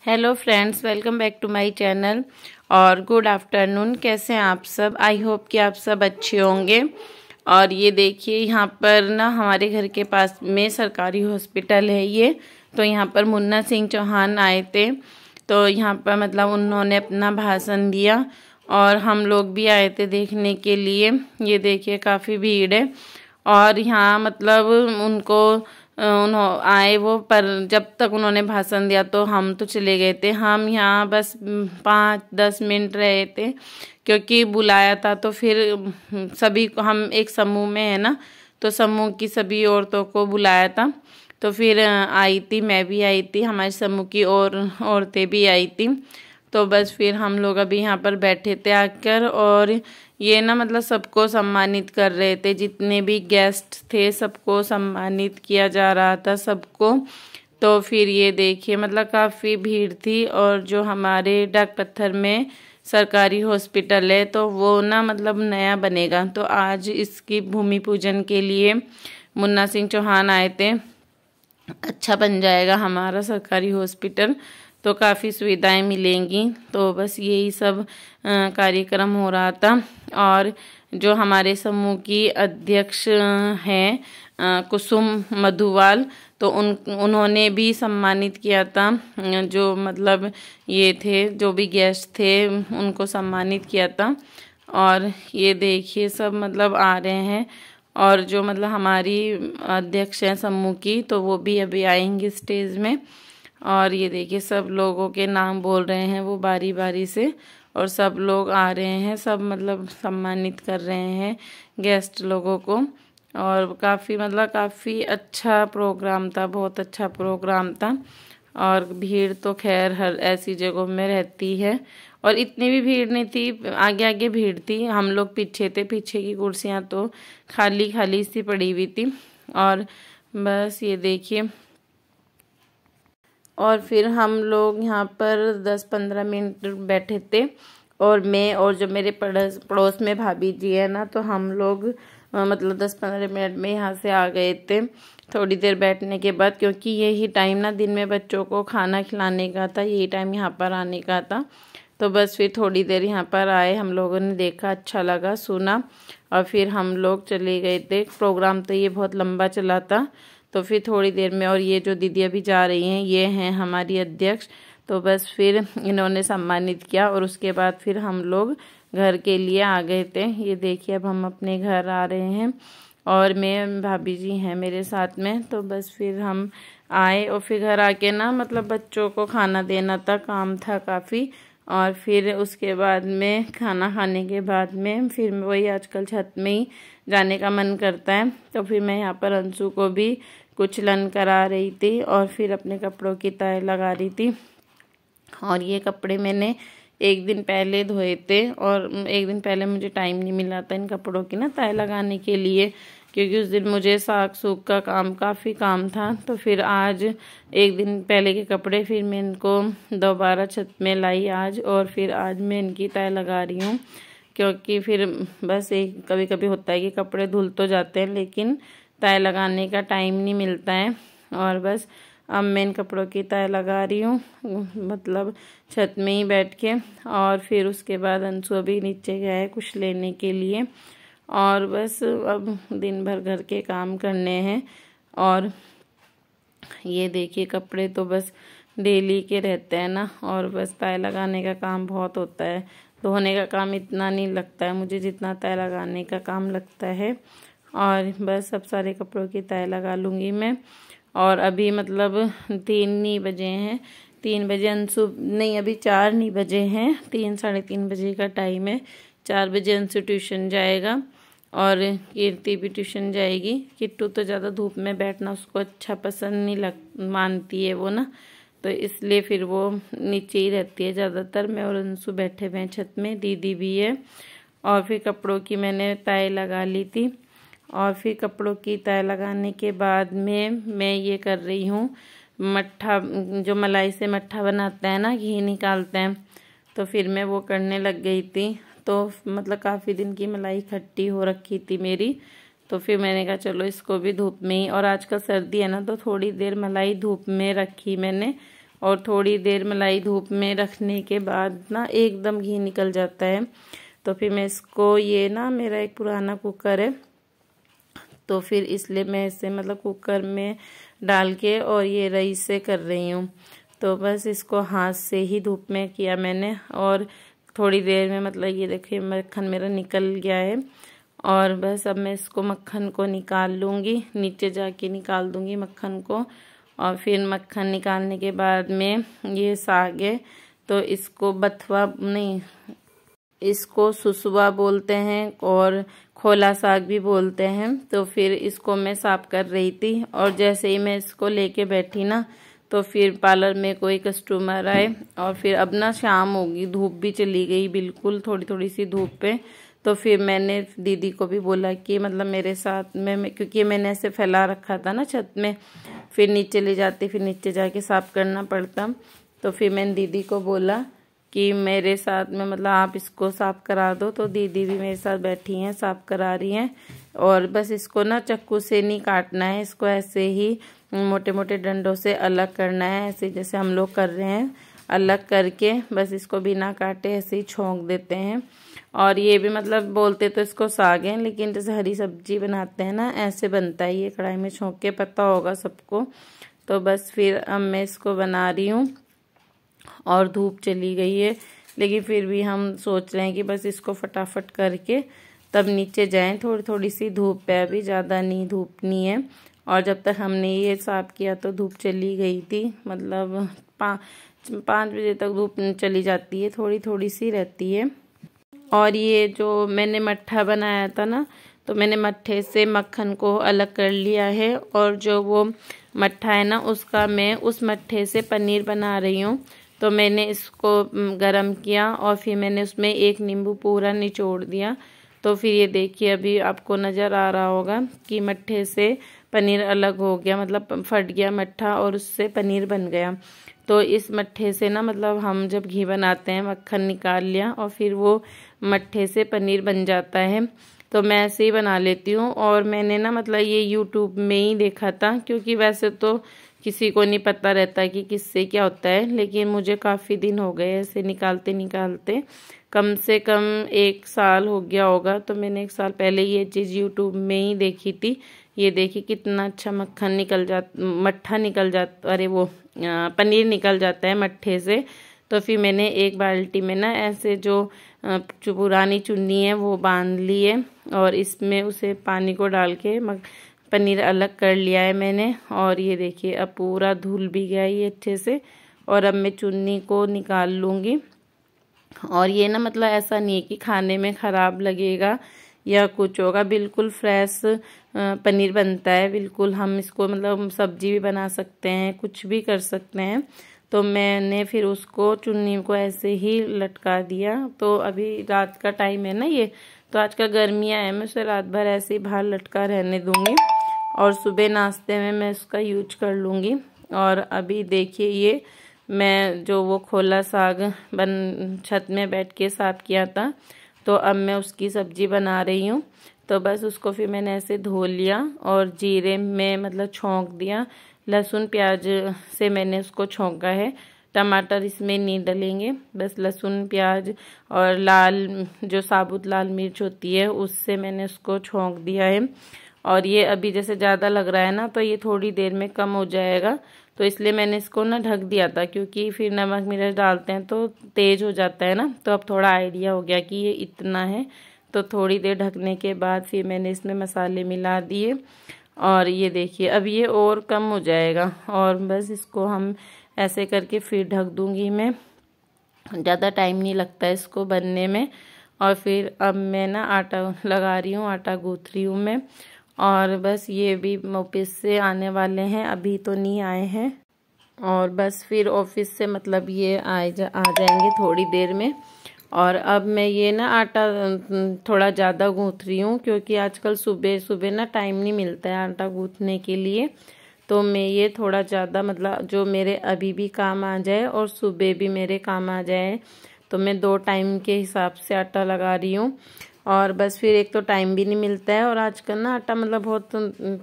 Hello friends, welcome back to my channel और good afternoon. कैसे हैं आप सब? आई होप कि आप सब अच्छे होंगे। और ये देखिए, यहाँ पर ना हमारे घर के पास में सरकारी हॉस्पिटल है ये। तो यहाँ पर मुन्ना सिंह चौहान आए थे, तो यहाँ पर मतलब उन्होंने अपना भाषण दिया और हम लोग भी आए थे देखने के लिए। ये देखिए काफ़ी भीड़ है और यहाँ मतलब उनको उन्होंने आए वो, पर जब तक उन्होंने भाषण दिया तो हम तो चले गए थे। हम यहाँ बस 5-10 मिनट रहे थे क्योंकि बुलाया था। तो फिर सभी को, हम एक समूह में है ना, तो समूह की सभी औरतों को बुलाया था। तो फिर आई थी, मैं भी आई थी, हमारे समूह की और औरतें भी आई थी। तो बस फिर हम लोग अभी यहाँ पर बैठे थे आकर, और ये ना मतलब सबको सम्मानित कर रहे थे, जितने भी गेस्ट थे सबको सम्मानित किया जा रहा था सबको। तो फिर ये देखिए मतलब काफ़ी भीड़ थी। और जो हमारे डाक पत्थर में सरकारी हॉस्पिटल है तो वो ना मतलब नया बनेगा, तो आज इसकी भूमि पूजन के लिए मुन्ना सिंह चौहान आए थे। अच्छा बन जाएगा हमारा सरकारी हॉस्पिटल, तो काफ़ी सुविधाएं मिलेंगी। तो बस यही सब कार्यक्रम हो रहा था। और जो हमारे समूह की अध्यक्ष हैं कुसुम मधुवाल, तो उन्होंने भी सम्मानित किया था। जो मतलब ये थे, जो भी गेस्ट थे उनको सम्मानित किया था। और ये देखिए सब मतलब आ रहे हैं। और जो मतलब हमारी अध्यक्ष हैं समूह की, तो वो भी अभी आएंगे स्टेज में। और ये देखिए सब लोगों के नाम बोल रहे हैं वो बारी बारी से, और सब लोग आ रहे हैं, सब मतलब सम्मानित कर रहे हैं गेस्ट लोगों को। और काफ़ी अच्छा प्रोग्राम था, बहुत अच्छा प्रोग्राम था। और भीड़ तो खैर हर ऐसी जगहों में रहती है, और इतनी भी भीड़ नहीं थी, आगे आगे भीड़ थी, हम लोग पीछे थे। पीछे की कुर्सियां तो खाली खाली सी पड़ी हुई थी। और बस ये देखिए, और फिर हम लोग यहाँ पर 10-15 मिनट बैठे थे। और मैं और जो मेरे पड़ोस में भाभी जी है ना, तो हम लोग मतलब 10-15 मिनट में यहाँ से आ गए थे थोड़ी देर बैठने के बाद, क्योंकि यही टाइम ना दिन में बच्चों को खाना खिलाने का था, यही टाइम यहाँ पर आने का था। तो बस फिर थोड़ी देर यहाँ पर आए, हम लोगों ने देखा, अच्छा लगा, सुना, और फिर हम लोग चले गए थे। प्रोग्राम तो ये बहुत लंबा चला था। तो फिर थोड़ी देर में, और ये जो दीदी अभी जा रही हैं ये हैं हमारी अध्यक्ष। तो बस फिर इन्होंने सम्मानित किया, और उसके बाद फिर हम लोग घर के लिए आ गए थे। ये देखिए अब हम अपने घर आ रहे हैं, और मैं भाभी जी हैं मेरे साथ में। तो बस फिर हम आए, और फिर घर आके ना मतलब बच्चों को खाना देना था, काम था काफ़ी। और फिर उसके बाद में खाना खाने के बाद में फिर वही आजकल छत में ही जाने का मन करता है। तो फिर मैं यहाँ पर अंशु को भी कुछ लन करा रही थी, और फिर अपने कपड़ों की तय लगा रही थी। और ये कपड़े मैंने एक दिन पहले धोए थे, और एक दिन पहले मुझे टाइम नहीं मिला था इन कपड़ों की ना तय लगाने के लिए, क्योंकि उस दिन मुझे साग सूग का काफ़ी काम था। तो फिर आज एक दिन पहले के कपड़े फिर मैं इनको दोबारा छत में लाई आज, और फिर आज मैं इनकी तय लगा रही हूँ। क्योंकि फिर बस एक कभी कभी होता है कि कपड़े धुल तो जाते हैं, लेकिन तय लगाने का टाइम नहीं मिलता है। और बस अब मैं इन कपड़ों की तय लगा रही हूँ, मतलब छत में ही बैठ के। और फिर उसके बाद अंशु अभी नीचे गया है कुछ लेने के लिए। और बस अब दिन भर घर के काम करने हैं। और ये देखिए कपड़े तो बस डेली के रहते हैं ना, और बस तय लगाने का काम बहुत होता है। धोने का काम इतना नहीं लगता है मुझे जितना तय लगाने का काम लगता है। और बस अब सारे कपड़ों की तय लगा लूँगी मैं। और अभी मतलब 3 नहीं बजे हैं, 3 बजे अंशु नहीं, अभी 4 नहीं बजे हैं, 3-3:30 बजे का टाइम है। 4 बजे अंशु ट्यूशन जाएगा, और कीर्ति भी ट्यूशन जाएगी। किट्टू तो ज़्यादा धूप में बैठना उसको अच्छा पसंद नहीं मानती है वो ना, तो इसलिए फिर वो नीचे ही रहती है ज़्यादातर। मैं और अंशु बैठे हुए हैं छत में, दीदी भी है। और फिर कपड़ों की मैंने तय लगा ली थी। और फिर कपड़ों की तय लगाने के बाद में मैं ये कर रही हूँ मट्ठा, जो मलाई से मट्ठा बनाते हैं ना, घी निकालते हैं, तो फिर मैं वो करने लग गई थी। तो मतलब काफ़ी दिन की मलाई खट्टी हो रखी थी मेरी, तो फिर मैंने कहा चलो इसको भी धूप में ही, और आजकल सर्दी है ना तो थोड़ी देर मलाई धूप में रखी मैंने, और थोड़ी देर मलाई धूप में रखने के बाद ना एकदम घी निकल जाता है। तो फिर मैं इसको, ये ना मेरा एक पुराना कुकर है, तो फिर इसलिए मैं इसे मतलब कुकर में डाल के और ये रईस से कर रही हूँ। तो बस इसको हाथ से ही धूप में किया मैंने, और थोड़ी देर में मतलब ये देखिए मक्खन मेरा निकल गया है। और बस अब मैं इसको मक्खन को निकाल लूँगी, नीचे जाके निकाल दूँगी मक्खन को। और फिर मक्खन निकालने के बाद में ये साग है, तो इसको बथुआ नहीं, इसको सुसुआ बोलते हैं और खोला साग भी बोलते हैं। तो फिर इसको मैं साफ कर रही थी, और जैसे ही मैं इसको लेके बैठी ना, तो फिर पार्लर में कोई कस्टमर आए। और फिर अब ना शाम होगी, धूप भी चली गई बिल्कुल, थोड़ी थोड़ी सी धूप पे। तो फिर मैंने दीदी को भी बोला कि मतलब मेरे साथ में, क्योंकि मैंने ऐसे फैला रखा था ना छत में, फिर नीचे ले जाती, फिर नीचे जाके साफ करना पड़ता। तो फिर मैंने दीदी को बोला कि मेरे साथ में मतलब आप इसको साफ करा दो। तो दीदी भी मेरे साथ बैठी हैं, साफ करा रही हैं। और बस इसको ना चाकू से नहीं काटना है, इसको ऐसे ही मोटे मोटे डंडों से अलग करना है, ऐसे जैसे हम लोग कर रहे हैं। अलग करके बस इसको बिना काटे ऐसे ही छोंक देते हैं। और ये भी मतलब बोलते तो इसको साग है, लेकिन जैसे हरी सब्जी बनाते हैं ना, ऐसे बनता है ये, कढ़ाई में छोंक के, पता होगा सबको। तो बस फिर अब मैं इसको बना रही हूँ, और धूप चली गई है, लेकिन फिर भी हम सोच रहे हैं कि बस इसको फटाफट करके तब नीचे जाएं। थोड़ी थोड़ी सी धूप है अभी, ज़्यादा नहीं धूप नहीं है। और जब तक हमने ये साफ किया तो धूप चली गई थी, मतलब 5 बजे तक धूप चली जाती है, थोड़ी थोड़ी सी रहती है। और ये जो मैंने मट्ठा बनाया था ना, तो मैंने मट्ठे से मक्खन को अलग कर लिया है, और जो वो मट्ठा है ना, उसका मैं उस मट्ठे से पनीर बना रही हूँ। तो मैंने इसको गरम किया, और फिर मैंने उसमें एक नींबू पूरा निचोड़ दिया। तो फिर ये देखिए, अभी आपको नज़र आ रहा होगा कि मट्ठे से पनीर अलग हो गया, मतलब फट गया मट्ठा और उससे पनीर बन गया। तो इस मट्ठे से ना, मतलब हम जब घी बनाते हैं, मक्खन निकाल लिया और फिर वो मट्ठे से पनीर बन जाता है। तो मैं ऐसे ही बना लेती हूँ। और मैंने ना मतलब ये यूट्यूब में ही देखा था, क्योंकि वैसे तो किसी को नहीं पता रहता कि किससे क्या होता है, लेकिन मुझे काफ़ी दिन हो गए ऐसे निकालते निकालते, कम से कम 1 साल हो गया होगा। तो मैंने 1 साल पहले ये चीज़ यूट्यूब में ही देखी थी। ये देखिए कितना अच्छा मक्खन निकल जाता, मट्ठा निकल जाता, अरे वो पनीर निकल जाता है मट्ठे से। तो फिर मैंने एक बाल्टी में ना ऐसे जो पुरानी चुन्नी है वो बांध ली है, और इसमें उसे पानी को डाल के पनीर अलग कर लिया है मैंने। और ये देखिए अब पूरा धुल भी गया ये अच्छे से। और अब मैं चुन्नी को निकाल लूँगी। और ये ना मतलब ऐसा नहीं है कि खाने में ख़राब लगेगा या कुछ होगा, बिल्कुल फ्रेश पनीर बनता है बिल्कुल। हम इसको मतलब सब्जी भी बना सकते हैं, कुछ भी कर सकते हैं। तो मैंने फिर उसको चुन्नी को ऐसे ही लटका दिया। तो अभी रात का टाइम है ना ये, तो आजकल गर्मियाँ हैं, मैं उसे रात भर ऐसे ही बाहर लटका रहने दूँगी, और सुबह नाश्ते में मैं उसका यूज कर लूँगी। और अभी देखिए ये मैं जो वो खोला साग छत में बैठ के साफ किया था, तो अब मैं उसकी सब्जी बना रही हूँ। तो बस उसको फिर मैंने ऐसे धो लिया और जीरे में मतलब छोंक दिया, लहसुन प्याज से मैंने उसको छोंका है। टमाटर इसमें नहीं डलेंगे, बस लहसुन प्याज और लाल जो साबुत लाल मिर्च होती है उससे मैंने उसको छोंक दिया है। और ये अभी जैसे ज़्यादा लग रहा है ना, तो ये थोड़ी देर में कम हो जाएगा। तो इसलिए मैंने इसको ना ढक दिया था, क्योंकि फिर नमक मिर्च डालते हैं तो तेज़ हो जाता है ना। तो अब थोड़ा आइडिया हो गया कि ये इतना है। तो थोड़ी देर ढकने के बाद फिर मैंने इसमें मसाले मिला दिए, और ये देखिए अब ये और कम हो जाएगा। और बस इसको हम ऐसे करके फिर ढक दूँगी मैं, ज़्यादा टाइम नहीं लगता है इसको बनने में। और फिर अब मैं ना आटा लगा रही हूँ, आटा गूँथ रही हूँ मैं। और बस ये भी ऑफिस से आने वाले हैं, अभी तो नहीं आए हैं। और बस फिर ऑफिस से मतलब ये आ जाएंगे थोड़ी देर में। और अब मैं ये ना आटा थोड़ा ज़्यादा गूँथ रही हूँ, क्योंकि आजकल सुबह सुबह ना टाइम नहीं मिलता है आटा गूँथने के लिए। तो मैं ये थोड़ा ज़्यादा मतलब जो मेरे अभी भी काम आ जाए और सुबह भी मेरे काम आ जाए, तो मैं 2 टाइम के हिसाब से आटा लगा रही हूँ। और बस फिर एक तो टाइम भी नहीं मिलता है, और आजकल ना आटा मतलब बहुत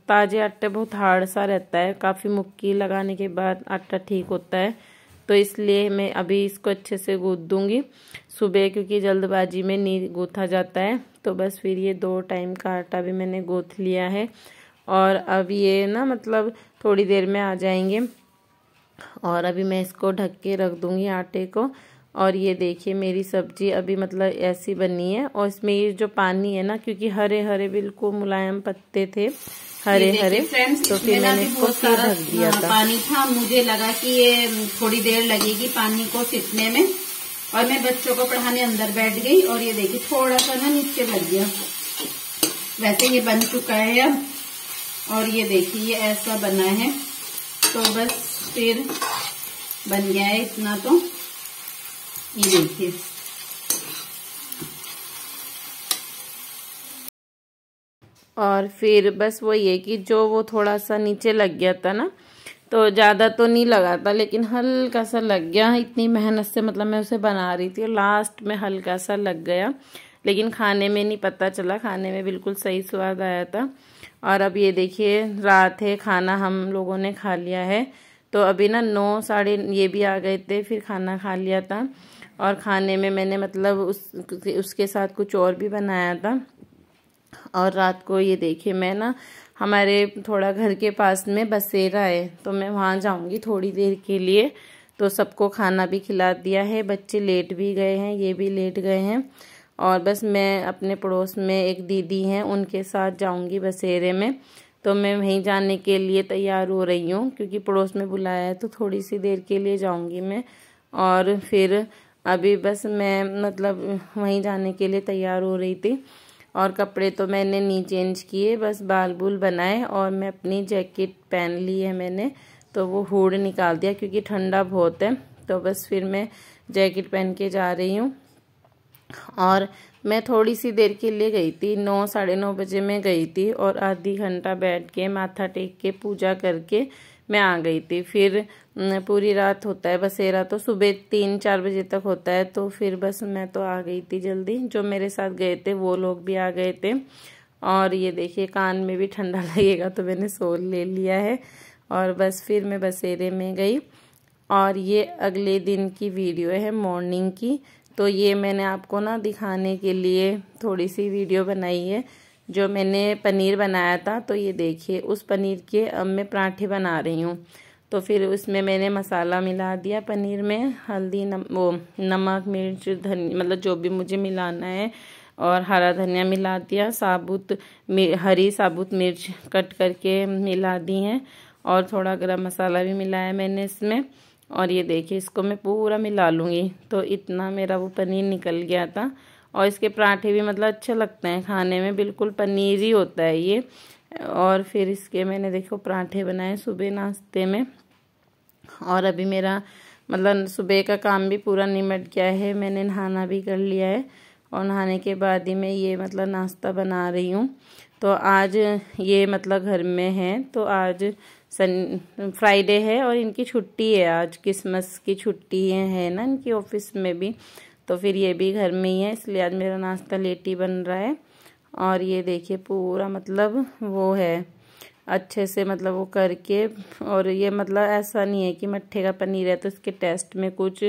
ताज़े आटे बहुत हार्ड सा रहता है, काफ़ी मुक्की लगाने के बाद आटा ठीक होता है। तो इसलिए मैं अभी इसको अच्छे से गूँथ दूँगी सुबह, क्योंकि जल्दबाजी में नहीं गूँथा जाता है। तो बस फिर ये 2 टाइम का आटा भी मैंने गूँथ लिया है और अब ये ना मतलब थोड़ी देर में आ जाएंगे। और अभी मैं इसको ढक के रख दूँगी आटे को। और ये देखिए मेरी सब्जी अभी मतलब ऐसी बनी है। और इसमें ये जो पानी है ना, क्योंकि हरे हरे बिल्कुल मुलायम पत्ते थे, हरे हरे, तो फिर मैंने इसको फिर ढक दिया था। पानी था, मुझे लगा कि ये थोड़ी देर लगेगी पानी को सिकने में, और मैं बच्चों को पढ़ाने अंदर बैठ गई और ये देखिए थोड़ा सा ना नीचे लग गया। वैसे ये बन चुका है अब, और ये देखिए ये ऐसा बना है। तो बस फिर बन गया है इतना। तो ये देखिए और फिर बस वो ये कि जो वो थोड़ा सा नीचे लग गया था ना, तो ज़्यादा तो नहीं लगा था लेकिन हल्का सा लग गया। इतनी मेहनत से मतलब मैं उसे बना रही थी और लास्ट में हल्का सा लग गया, लेकिन खाने में नहीं पता चला, खाने में बिल्कुल सही स्वाद आया था। और अब ये देखिए रात है, खाना हम लोगों ने खा लिया है। तो अभी ना 9 साढ़े ये भी आ गए थे, फिर खाना खा लिया था। और खाने में मैंने मतलब उसके साथ कुछ और भी बनाया था। और रात को ये देखिए मैं ना हमारे थोड़ा घर के पास में बसेरा है, तो मैं वहाँ जाऊँगी थोड़ी देर के लिए। तो सबको खाना भी खिला दिया है, बच्चे लेट भी गए हैं, ये भी लेट गए हैं। और बस मैं अपने पड़ोस में एक दीदी हैं उनके साथ जाऊँगी बसेरे में। तो मैं वहीं जाने के लिए तैयार हो रही हूँ, क्योंकि पड़ोस में बुलाया है तो थोड़ी सी देर के लिए जाऊँगी मैं। और फिर अभी बस मैं मतलब वहीं जाने के लिए तैयार हो रही थी। और कपड़े तो मैंने नहीं चेंज किए, बस बाल बूल बनाए और मैं अपनी जैकेट पहन ली है मैंने। तो वो हुड निकाल दिया क्योंकि ठंडा बहुत है। तो बस फिर मैं जैकेट पहन के जा रही हूँ। और मैं थोड़ी सी देर के लिए गई थी, 9 साढ़े 9 बजे मैं गई थी और आधी घंटा बैठ के माथा टेक के पूजा करके मैं आ गई थी। फिर पूरी रात होता है बसेरा, तो सुबह 3-4 बजे तक होता है। तो फिर बस मैं तो आ गई थी जल्दी, जो मेरे साथ गए थे वो लोग भी आ गए थे। और ये देखिए कान में भी ठंडा लगेगा तो मैंने सोल ले लिया है। और बस फिर मैं बसेरे में गई। और ये अगले दिन की वीडियो है मॉर्निंग की। तो ये मैंने आपको ना दिखाने के लिए थोड़ी सी वीडियो बनाई है, जो मैंने पनीर बनाया था। तो ये देखिए उस पनीर के अब मैं पराठे बना रही हूँ। तो फिर उसमें मैंने मसाला मिला दिया पनीर में, हल्दी नमक मिर्च धनिया मतलब जो भी मुझे मिलाना है, और हरा धनिया मिला दिया, हरी साबुत मिर्च कट करके मिला दी हैं, और थोड़ा गरम मसाला भी मिलाया मैंने इसमें। और ये देखिए इसको मैं पूरा मिला लूँगी। तो इतना मेरा वो पनीर निकल गया था। और इसके पराठे भी मतलब अच्छे लगते हैं खाने में, बिल्कुल पनीर ही होता है ये। और फिर इसके मैंने देखो पराठे बनाए सुबह नाश्ते में। और अभी मेरा मतलब सुबह का काम भी पूरा निमट गया है, मैंने नहाना भी कर लिया है। और नहाने के बाद ही मैं ये मतलब नाश्ता बना रही हूँ। तो आज ये मतलब घर में है, तो आज फ्राइडे है और इनकी छुट्टी है, आज क्रिसमस की छुट्टी है ना इनकी ऑफिस में भी। तो फिर ये भी घर में ही है, इसलिए आज मेरा नाश्ता लेट ही बन रहा है। और ये देखिए पूरा मतलब वो है अच्छे से मतलब वो करके। और ये मतलब ऐसा नहीं है कि मट्ठे का पनीर है तो इसके टेस्ट में कुछ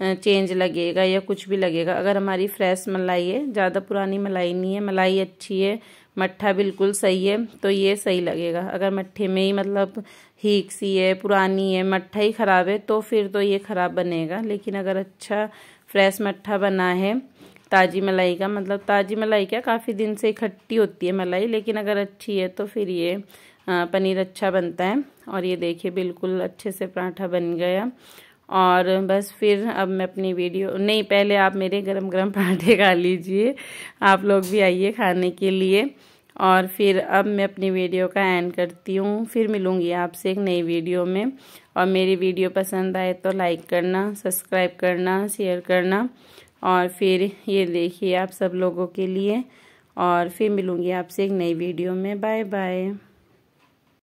चेंज लगेगा या कुछ भी लगेगा। अगर हमारी फ्रेश मलाई है, ज़्यादा पुरानी मलाई नहीं है, मलाई अच्छी है, मट्ठा बिल्कुल सही है, तो ये सही लगेगा। अगर मट्ठे में ही मतलब हीक सी है, पुरानी है, मट्ठा ही ख़राब है, तो फिर तो ये ख़राब बनेगा। लेकिन अगर अच्छा फ्रेश मट्ठा बना है ताज़ी मलाई का, मतलब ताज़ी मलाई क्या काफ़ी दिन से इकट्ठी होती है मलाई, लेकिन अगर अच्छी है तो फिर ये पनीर अच्छा बनता है। और ये देखिए बिल्कुल अच्छे से पराठा बन गया। और बस फिर अब मैं अपनी वीडियो नहीं, पहले आप मेरे गरम गरम पराठे खा लीजिए, आप लोग भी आइए खाने के लिए। और फिर अब मैं अपनी वीडियो का एंड करती हूँ, फिर मिलूँगी आपसे एक नई वीडियो में। और मेरी वीडियो पसंद आए तो लाइक करना, सब्सक्राइब करना, शेयर करना। और फिर ये देखिए आप सब लोगों के लिए। और फिर मिलूँगी आपसे एक नई वीडियो में। Bye bye.